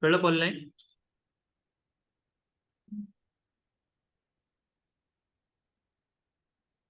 कळलं पॉलीलाईन?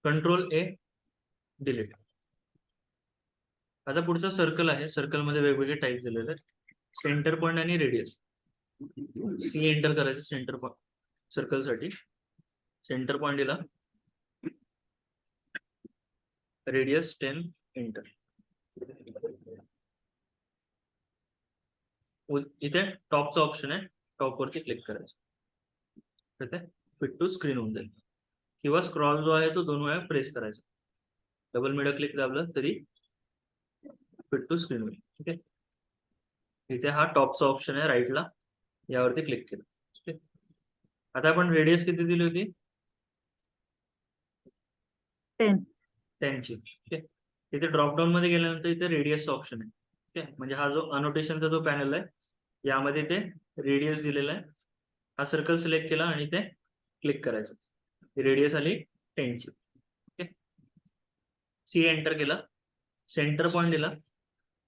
कंट्रोल ए डिलीट. आता पुढचा सर्कल आहे. सर्कल मध्ये वेगवेगळे टाईप दिलेले आहेत. सेंटर पॉइंट आणि रेडियस. सी एंटर करायचं सेंटर पॉइंट सर्कल साठी. सेंटर पॉइंट दिला, रेडियस 10 एंटर. इथे टॉपचा ऑप्शन आहे, टॉप वरती क्लिक करायचं. इथे फिट टू स्क्रीन होऊन जाईल. किंवा स्क्रॉल जो आहे तो 2 वेळा प्रेस करायचा. डबल मिडल क्लिक दाबलं तरी फिट टू स्क्रीन होईल. ठीक आहे. इथे हा टॉपचा ऑप्शन आहे राईटला, यावरती क्लिक केलं. ठीक आहे. आता आपण रेडियस किती दिली होती? 10 ची. ठीक आहे. इथे ड्रॉप डाऊन मध्ये गेल्यानंतर इथे रेडियसचा ऑप्शन आहे. ठीक आहे. म्हणजे हा जो अनोटेशनचा जो पॅनल आहे यामध्ये ते रेडियस दिलेला आहे. हा सर्कल सिलेक्ट केला आणि ते क्लिक करायचं. रेडियस आली 10 ची. ओके. सी एंटर केला, सेंटर पॉइंट दिला.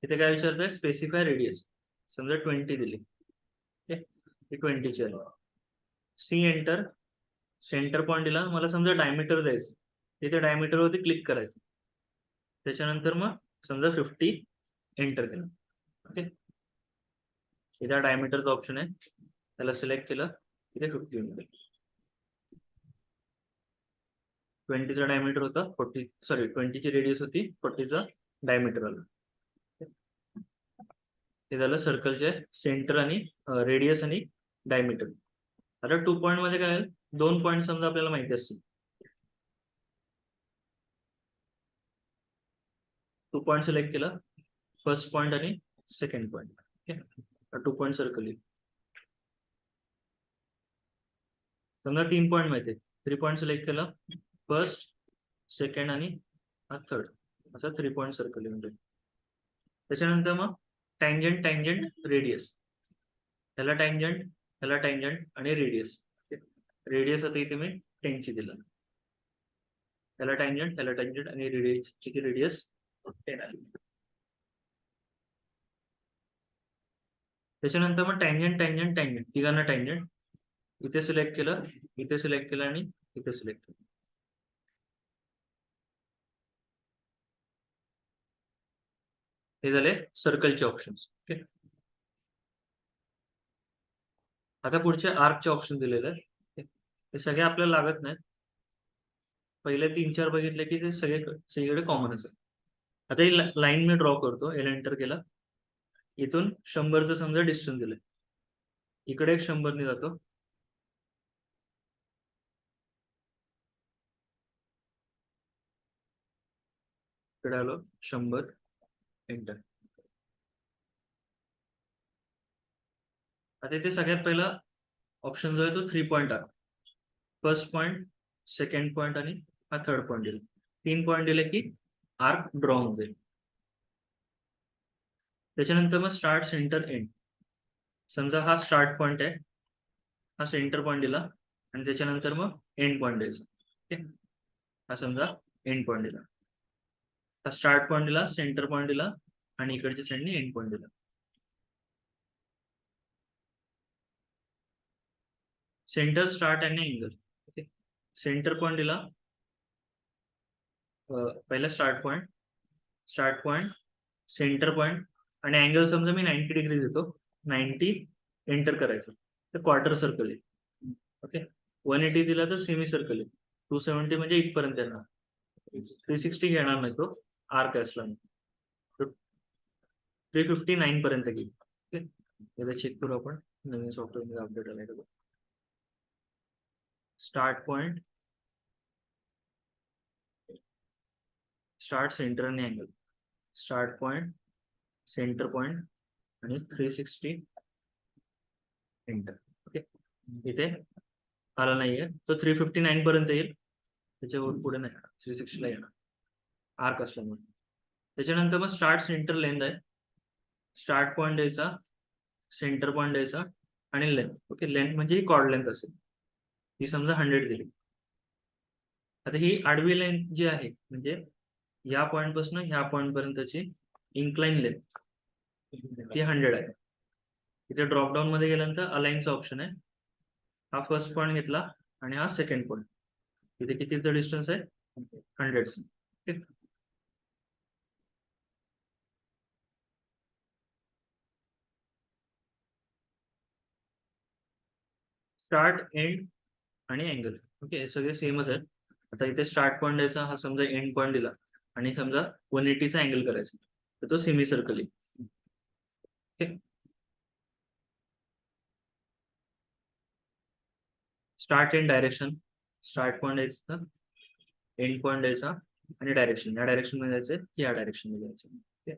इथे काय विचारतंय? Specify radius. समजा 20 दिली. ओके. 20 ची आली. सी एंटर, सेंटर पॉइंट दिला. मला समजा डायमीटर द्यायचं, तिथे डायमीटर वरती क्लिक करायचं. त्याच्यानंतर मग समजा 50 एंटर केलं. ओके. इथे डायमीटरचा ऑप्शन आहे, त्याला सिलेक्ट केलं, इथे 50 एंटर. 20 चा डायमीटर होता, 20 ची रेडियस होती, 40 चा डायमीटर आला. हे झालं सर्कलचे सेंटर आणि रेडियस आणि डायमीटर. आता 2 पॉइंट मध्ये काय आहे? 2 पॉइंट समजा आपल्याला माहिती असतील. 2 पॉइंट सिलेक्ट केला, फर्स्ट पॉइंट आणि second point. Okay. 2 point circle आहे. समजा 3 पॉइंट माहिती, 3 पॉइंट सिलेक्ट केला, फर्स्ट, सेकंड आणि थर्ड, असा 3 पॉइंट सर्कल आहे. त्याच्यानंतर मग टँजंट, टँजंट, रेडियस. ह्याला टँजंट, ह्याला टँजंट आणि रेडियस. रेडियस आता इथे मी 10 ची दिला. ह्याला टँजंट, ह्याला टँजंट आणि रेडियस 10 आली. त्याच्यानंतर मग टँजंट, टँजंट, टँजंट, तिघांना टँजंट. इथे सिलेक्ट केलं, इथे सिलेक्ट केलं आणि इथे सिलेक्ट केलं. हे झाले सर्कलचे ऑप्शन्स. ओके. आता पुढचे आर्कचे ऑप्शन दिलेले आहेत. हे सगळे आपल्याला लागत नाहीत. पहिले 3-4 बघितले की ते सगळीकडे कॉमनच आहे. आता ही लाईन मी ड्रॉ करतो. एल एंटर केला. इथून 100चं समजा डिस्टन्स दिलंय. इकडे एक 100 ने जातो. इकडे आलो, 100 एंटर. आता इथे सगळ्यात पहिला ऑप्शन जो आहे तो 3 point arc. First point, second point आणि हा थर्ड पॉइंट दिला. 3 पॉइंट दिले की आर्क ड्रॉ होऊन जाईल. त्याच्यानंतर मग स्टार्ट, सेंटर, एंड. समजा हा स्टार्ट पॉइंट आहे, हा सेंटर पॉइंट दिला आणि त्याच्यानंतर मग एंड पॉइंट द्यायचा. ओके. हा समजा एंड पॉइंट दिला. हा स्टार्ट पॉइंट दिला, सेंटर पॉइंट दिला आणि इकडच्या साईडने एंड पॉइंट दिला. सेंटर, स्टार्ट आणि एंगल. ओके. सेंटर पॉइंट दिला, पहिला स्टार्ट पॉइंट, सेंटर पॉइंट आणि अँगल समजा मी 90 डिग्री देतो. 90 एंटर करायचं, तर क्वार्टर सर्कल आहे. ओके. 180 दिला तर सेमी सर्कल आहे. 270 म्हणजे इथपर्यंत येणार. 360 घेणार नाही तो, आर्क असला. 359 पर्यंत घेईल. ओके. एकदा चेक करू आपण, नवीन सॉफ्टवेअर मध्ये अपडेट आलाय का. स्टार्ट पॉइंट, स्टार्ट, सेंटर आणि angle. Start point, centre point आणि 360 एंटर. ओके. इथे आला नाहीये तो, 359 पर्यंत येईल, त्याच्यावर पुढे नाही येणार. 360 ला येणार आर्क असल्यामुळे. त्याच्यानंतर मग स्टार्ट, सेंटर, लेंथ आहे. स्टार्ट पॉइंट द्यायचा, सेंटर पॉइंट द्यायचा आणि लेंथ. ओके. लेंथ म्हणजे ही कॉर्ड लेंथ असेल, ही समजा 100 दिली. आता ही आडवी लेंथ जी आहे, म्हणजे या पॉइंट पासून ह्या पॉइंट पर्यंतची इन्क्लाइन लेंथ ती 100 आहे. इथे ड्रॉपडाऊन मध्ये गेल्यानंतर अलाइनचा ऑप्शन आहे. हा फर्स्ट पॉईंट घेतला आणि हा सेकंड पॉईंट. इथे कितीचा डिस्टन्स आहे? 100. स्टार्ट, एंड आणि अँगल. ओके, हे सगळे सेमच आहेत. आता इथे स्टार्ट पॉईंट द्यायचा, हा समजा एंड पॉईंट दिला आणि समजा 180चा अँगल करायचा, तर तो सेमी सर्कल आहे. Okay, start end direction. Start point द्यायचा, एंड पॉईंट द्यायचा आणि डायरेक्शन. या डायरेक्शन मध्ये जायचं, या डायरेक्शन मध्ये जायचं. Okay,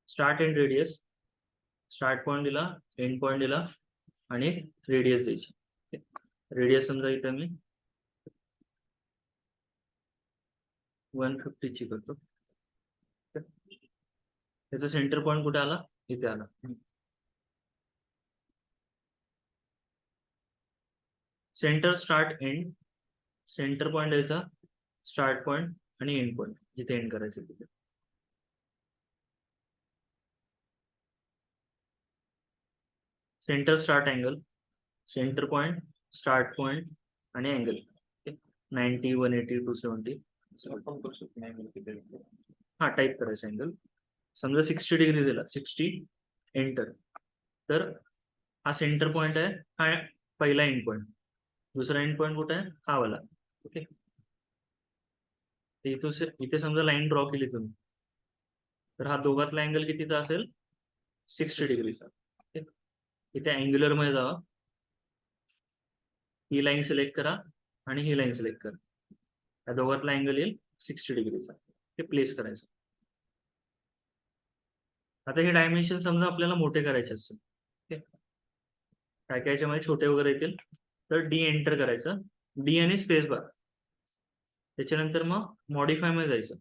start end radius. Start point दिला, एंड पॉईंट दिला आणि रेडियस द्यायची. रेडियस समजा इथे मी 150ची करतो. त्याचा सेंटर पॉईंट कुठे आला? इथे आला. Centre, start, end. Centre point द्यायचा, स्टार्ट पॉईंट आणि एंड पॉईंट, जिथे एंड करायचं तिथे. Centre, start, angle. Centre point, start point आणि अँगल. 90, 180, 270. हा, टाईप करायचं अँगल. समजा 60 डिग्री दिला, 60, एंटर. तर हा सेंटर पॉईंट आहे, हा पहिला एंड पॉईंट. दुसरा एंड पॉईंट कुठे आहे? हा वाला. ओके, इथे समजा लाईन ड्रॉ केली तुम्ही, तर हा दोघातला अँगल कितीचा असेल? 60 डिग्रीचा. इथे अँग्युलर मध्ये जावा, ही लाईन सिलेक्ट करा आणि ही लाईन सिलेक्ट करा. या दोघातला अँगल येईल 60 डिग्रीचा. ते प्लेस करायचं. आता हे डायमेन्शन समजा आपल्याला मोठे करायचे असतील, काय काय याच्यामध्ये छोटे वगैरे येतील, तर डी एंटर करायचं, डी आणि स्पेस बार. त्याच्यानंतर मग मॉडिफाय मध्ये जायचं.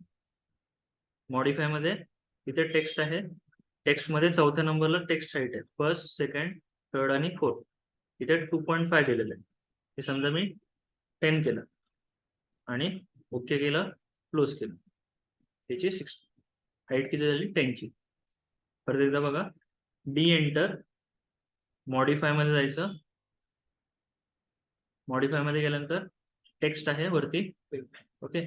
मॉडिफाय मध्ये इथे टेक्स्ट आहे, टेक्स्ट मध्ये चौथ्या नंबरला टेक्स्ट हाईट आहे, फर्स्ट, सेकंड, थर्ड आणि फोर्थ. इथे 2.5 दिलेलं आहे. हे समजा मी 10 केलं आणि ओके केलं, क्लोज केलं. त्याची 6 हाईट किती झाली? 10ची. परत एकदा बघा, डी एंटर, मॉडिफाय मध्ये जायचं. मॉडिफाय मध्ये गेल्यानंतर टेक्स्ट आहे वरती. ओके,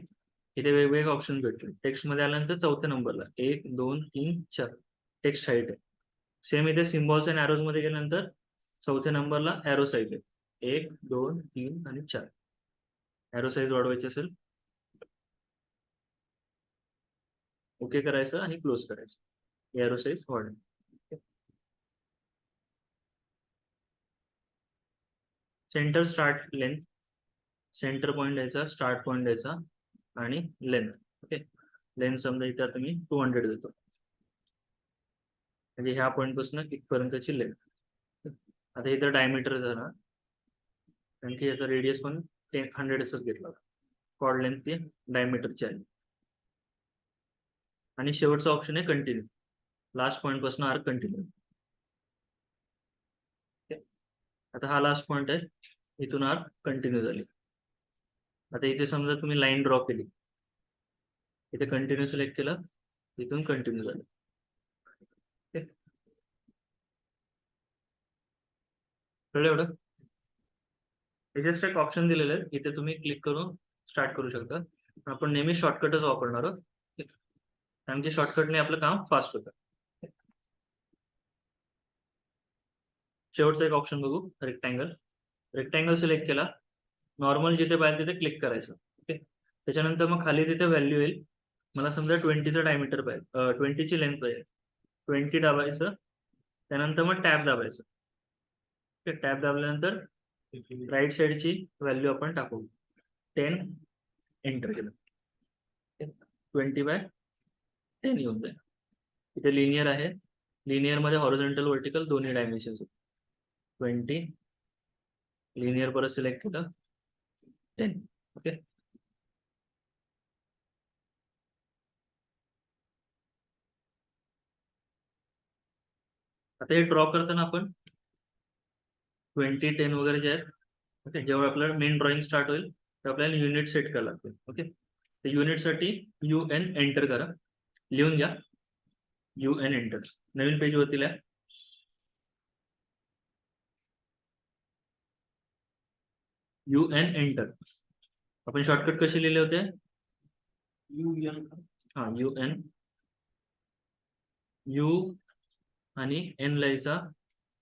इथे वेगवेगळे ऑप्शन भेटतील. टेक्स्ट मध्ये आल्यानंतर चौथ्या नंबरला 1, 2, 3, 4 टेक्स्ट हाईट आहे. सेम इथे सिम्बॉल्स आणि एरोज मध्ये गेल्यानंतर चौथ्या नंबरला एरो साईज आहे, 1, 2, 3 आणि 4. एरो साईज वाढवायची असेल, ओके करायचं आणि क्लोज करायचं. एरो साईज वाढेल. Centre, start, length. Centre point द्यायचा, स्टार्ट पॉईंट द्यायचा आणि लेंथ. ओके, लेंथ समजा इथे आता मी 200 देतो, म्हणजे ह्या पॉईंट पासून इथपर्यंतची लेंथ. आता इथं डायमीटर झाला, कारण की याचा रेडियस पण 100च घेतला. कॉर्ड लेंथ ती डायमीटरची आहे. आणि शेवटचा ऑप्शन आहे कंटिन्यू. लास्ट पॉईंट पासून आर्क कंटिन्यू. आता हा लास्ट पॉईंट आहे, इथून आर्क कंटिन्यू झाली. आता इथे समजा तुम्ही लाईन ड्रॉ केली, इथे कंटिन्यू सिलेक्ट केलं, इथून कंटिन्यू झालं. कळलं एवढं? जस्ट एक ऑप्शन दिलेलं आहे, इथे तुम्ही क्लिक करून स्टार्ट करू शकता. आपण नेहमी शॉर्टकटच वापरणार आहोत, कारण की शॉर्टकटने आपलं काम फास्ट होतं. शेवटचा एक ऑप्शन बघू, रेक्टँगल. रेक्टँगल सिलेक्ट केला, नॉर्मल जिथे पाहिजे तिथे क्लिक करायचं. ओके, त्याच्यानंतर मग खाली तिथे व्हॅल्यू येईल. मला समजा 20चं डायमीटर पाहिजे, 20ची लेंथ पाहिजे, 20 दाबायचं. त्यानंतर मग टॅब दाबायचं. टॅब दाबल्यानंतर राईट साईडची व्हॅल्यू आपण टाकू, 10, एंटर केलं. 20/10 येऊन जाईल. इथे लिनियर आहे, लिनियर मध्ये हॉरिझॉन्टल, व्हर्टिकल दोन्ही डायमेन्शन. 20, लिनियर परत सिलेक्ट केलं, 10. ओके, आता हे ड्रॉ करताना आपण 20, 10 वगैरे जे आहेत, ओके, जेव्हा आपल्याला मेन ड्रॉइंग स्टार्ट होईल तेव्हा आपल्याला युनिट सेट करावं लागतील. ओके, तर युनिटसाठी UN एंटर करा, लिहून घ्या. UN enter. नवीन पेज वरती लिहा. UN enter. आपण शॉर्टकट कसे लिहिले होते? UN. हा, UN. U आणि N लिहायचा,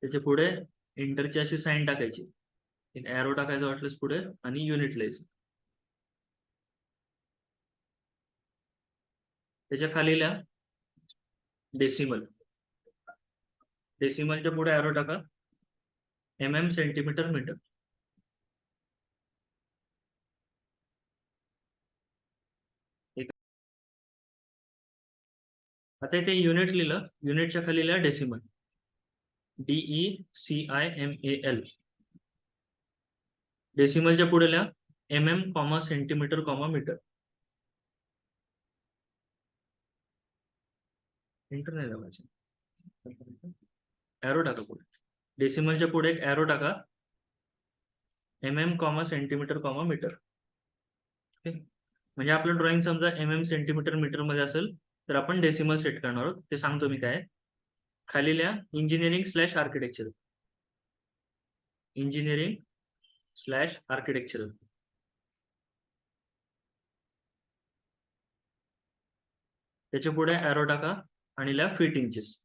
त्याच्या पुढे एंटरची अशी साइन टाकायची, एक एरो टाकायचा वाटल्यास पुढे, आणि युनिट लिहायचं. त्याच्या खाली लिहा डेसिमल. डेसिमलच्या पुढे एरो टाका, MM सेंटीमीटर मीटर. आता इथे युनिट लिहिलं, युनिटच्या खाली लिहा डेसिमल, DECIMAL. डेसिमलच्या पुढे लिहा MM, सेंटीमीटर, मीटर. एंटर नाही लावायचं, एरो टाका पुढे. डेसिमलच्या पुढे एक एरो टाका, MM, सेंटीमीटर, मीटर. म्हणजे आपलं ड्रॉइंग समजा MM, सेंटीमीटर, मीटर मध्ये असेल तर आपण डेसिमल सेट करणार आहोत. ते सांगतो मी काय. खाली लिहा इंजिनिअरिंग/आर्किटेक्चर. इंजिनिअरिंग/आर्किटेक्चर. त्याच्या पुढे एरो टाका आणि लिहा feet inches,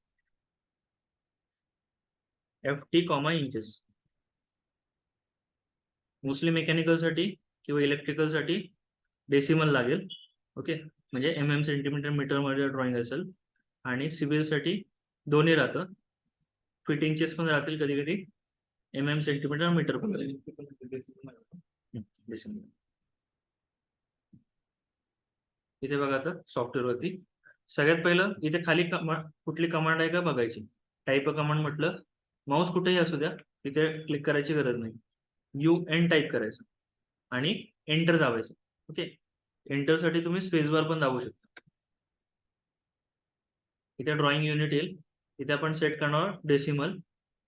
FT, inches. Mostly mechanical साठी किंवा इलेक्ट्रिकल साठी डेसिमल लागेल. ओके, म्हणजे MM, सेंटीमीटर, मीटर मध्ये ड्रॉइंग असेल. आणि सिव्हिल साठी दोन्ही राहतं, फीट इंचेस पण राहतील कधी कधी, MM, सेंटीमीटर, मीटर पण डेसिमल. इथे बघा आता सॉफ्टवेअर वरती सगळ्यात पहिलं इथे खाली कुठली कमांड आहे का बघायची. टाईप अ कमांड म्हटलं, माऊस कुठेही असू द्या, तिथे क्लिक करायची गरज नाही. UN टाईप करायचं आणि एंटर दाबायचं. ओके, एंटर साठी तुम्ही स्पेस बार पण दाबू शकता. इथे ड्रॉइंग युनिट येईल, इथे आपण सेट करणार डेसिमल,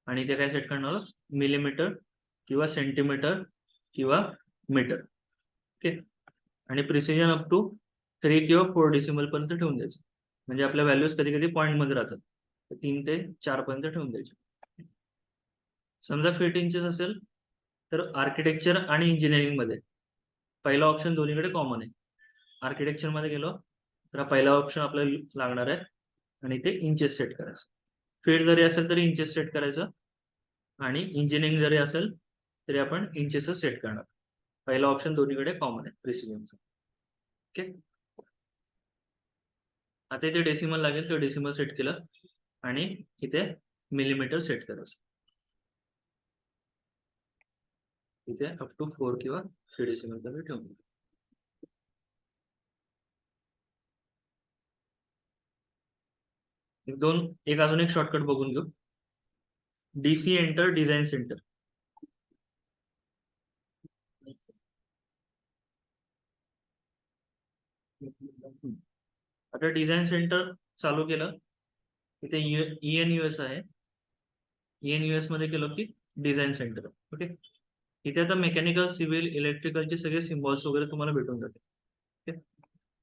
आणि इथे काय सेट करणार, मिलीमीटर किंवा सेंटीमीटर किंवा मीटर. ओके, आणि प्रिसिजन अप टू 3 किंवा 4 डेसिमल पर्यंत ठेवून द्यायचं. म्हणजे आपल्या व्हॅल्यूज कधी कधी पॉईंट मध्ये राहतात, 3 ते 4 पर्यंत ठेवून द्यायचे. समजा फीट इंचेस असेल तर आर्किटेक्चर आणि इंजिनिअरिंग मध्ये पहिला ऑप्शन दोन्हीकडे कॉमन आहे. आर्किटेक्चर मध्ये गेलो तर पहिला ऑप्शन आपल्याला लागणार आहे, आणि ते इंचेस सेट करायचं. फीट जरी असेल तरी इंचेस सेट करायचं, आणि इंजिनिअरिंग जरी असेल तरी आपण इंचेसच सेट करणार. पहिला ऑप्शन दोन्हीकडे कॉमन आहे प्रिसिजनचा. ओके, आता इथे डेसिमल लागेल, तर डेसिमल सेट केलं, आणि इथे मिलीमीटर सेट करायचं. इथे अप टू 4 किंवा 3 डेसिमल पर्यंत ठेवून द्या. एक अजून एक शॉर्टकट बघून घेऊ. DC enter, design centre. आता डिझाईन सेंटर चालू केलं, इथे ENUS आहे. ENUS मध्ये केलं की डिझाईन सेंटर. ओके, इथे आता मेकॅनिकल, सिव्हिल, इलेक्ट्रिकलचे सगळे सिम्बॉल्स वगैरे तुम्हाला भेटून जाते.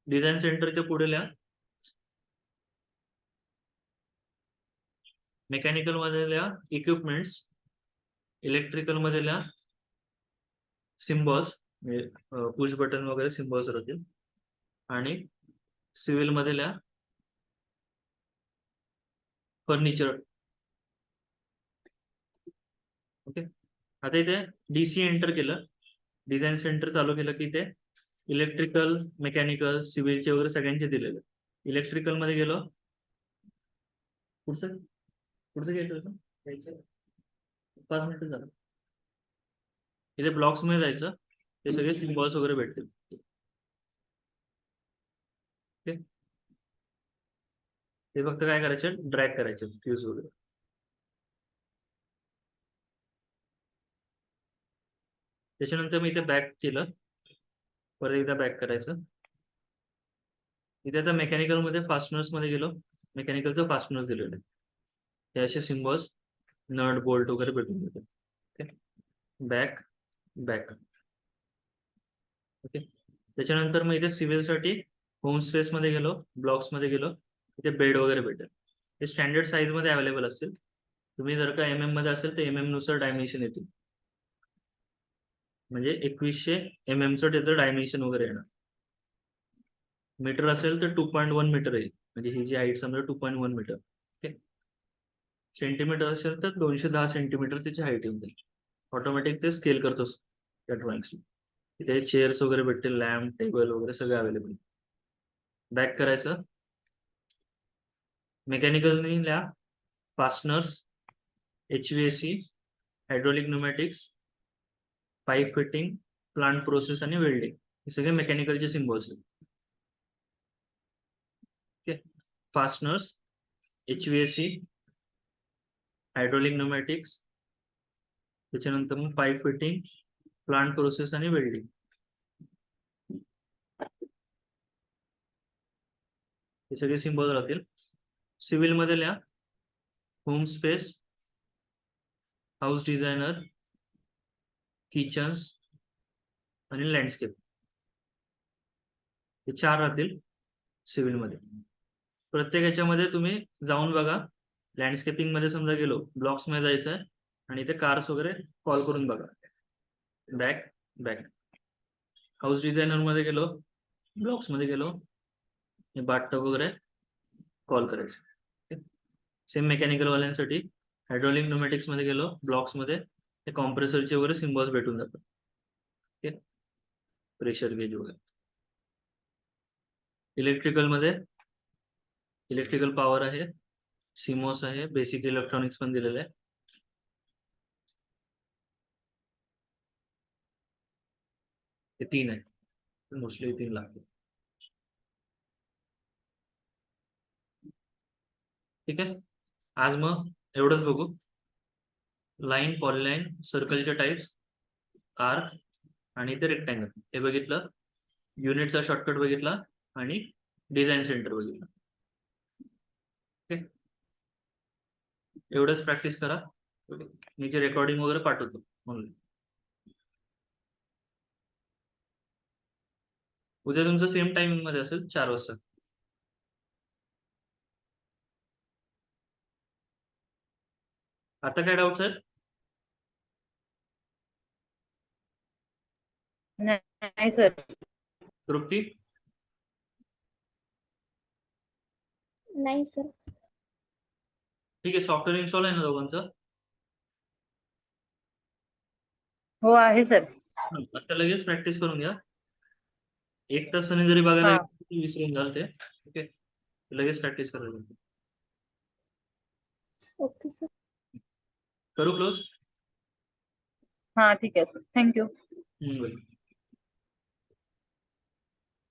डिझाईन सेंटरच्या पुढे लिहा मेकॅनिकल मध्ये लिहा इक्विपमेंट्स, इलेक्ट्रिकल मध्ये लिहा सिम्बॉल्स, पुश बटन वगैरे सिम्बॉल्स राहतील, आणि सिव्हिल मध्ये लिहा फर्निचर. ओके, आता इथे DC एंटर केलं, डिझाईन सेंटर चालू केलं की इथे इलेक्ट्रिकल, मेकॅनिकल, सिव्हिलचे वगैरे सगळ्यांचे दिलेले. इलेक्ट्रिकल मध्ये गेलो, पुढचं घ्यायचं होतं, 5 मिनिटं झालं. इथे ब्लॉक्स मध्ये जायचं, ते सगळे सिम्बॉल्स वगैरे भेटतील. ओके, ते फक्त काय करायचं, ड्रॅग करायचे फ्यूज वगैरे. त्याच्यानंतर मी इथे बॅक केलं, परत एकदा बॅक करायचं. इथे आता मेकॅनिकल मध्ये फास्टनर्स मध्ये गेलो, मेकॅनिकलचं फास्टनर्स दिलेलं आहे, ते असे सिम्बॉल्स, नट, बोल्ट वगैरे भेटून देते. Okay, back, back. ओके, त्याच्यानंतर मग इथे सिव्हिल साठी होम स्पेस मध्ये गेलो, ब्लॉक्स मध्ये गेलो, इथे बेड वगैरे भेटेल. हे स्टँडर्ड साईज मध्ये अवेलेबल असतील. तुम्ही जर का MM मध्ये असेल तर MM नुसार डायमेन्शन येतील. म्हणजे 2100 mm चं त्याचं डायमेन्शन वगैरे येणार. मीटर असेल तर 2.1 मीटर येईल. म्हणजे ही जी हाईट समजा 2.1 मीटर. ओके. सेंटीमीटर असेल तर 210 सेंटीमीटर त्याची हाईट येऊन जाईल. ऑटोमॅटिक ते स्केल करतो त्या ड्रॉइंग्स. तिथे चेअर्स वगैरे भेटतील, लॅम्प, टेबल वगैरे सगळं अवेलेबल. बॅक करायचं. मेकॅनिकलनी लिहा fasteners, HVAC, hydraulic pneumatics, pipe fitting, plant process आणि वेल्डिंग हे सगळे मेकॅनिकलचे सिम्बॉल्स आहेत. Okay. Fasteners, HVAC, hydraulic pneumatics, त्याच्यानंतर मग पाईप फिटिंग, प्लांट प्रोसेस आणि वेल्डिंग हे सगळे सिम्बॉल राहतील. सिव्हिल मध्ये लिहा home space, house designer, kitchens आणि लँडस्केप हे 4 राहतील सिव्हिल मध्ये. प्रत्येक याच्यामध्ये तुम्ही जाऊन बघा. लँडस्केपिंग मध्ये समजा गेलो, ब्लॉक्स मध्ये जायचं आहे आणि इथे कार्स वगैरे कॉल करून बघा. Back back. हाऊस डिझायनर मध्ये गेलो, ब्लॉक्स मध्ये गेलो, हे बाथटब वगैरे कॉल करायचं. सेम मेकॅनिकल वाल्यांसाठी हायड्रोलिक न्यूमॅटिक्स मध्ये गेलो, ब्लॉक्स मध्ये हे कॉम्प्रेसरचे वगैरे सिम्बॉल्स भेटून जातात. ओके. प्रेशर गेज वगैरे. इलेक्ट्रिकल मध्ये इलेक्ट्रिकल पॉवर आहे, सिमोस आहे, बेसिक इलेक्ट्रॉनिक्स पण दिलेलं आहे. हे 3 आहे. मोस्टली 3 लागते. ठीक आहे. आज मग एवढंच बघू. लाईन, पॉलीलाईन, सर्कलचे टाइप्स, आर्क आणि ते रेक्टँगल हे बघितलं. युनिटचा शॉर्टकट बघितला आणि डिझाईन सेंटर बघितलं. ओके. एवढंच प्रॅक्टिस करा. मी जे रेकॉर्डिंग वगैरे पाठवतो म्हणून. उद्या तुमचं सेम टायमिंग मध्ये असेल 4 वाजता. आता काय डाऊट्स आहेत? नाही सर. तृप्ती? नाही सर. ठीक आहे. सॉफ्टवेअर इन्स्टॉल आहे ना दोघांचं? हो आहे सर. आता लगेच प्रॅक्टिस करून घ्या. 1 तासाने जरी बघायला हा. गेलं विसरून जाल ते. ओके. लगेच प्रॅक्टिस करायला. Okay sir. करू क्लोज? हा ठीक आहे सर. थँक्यू. वेलकम.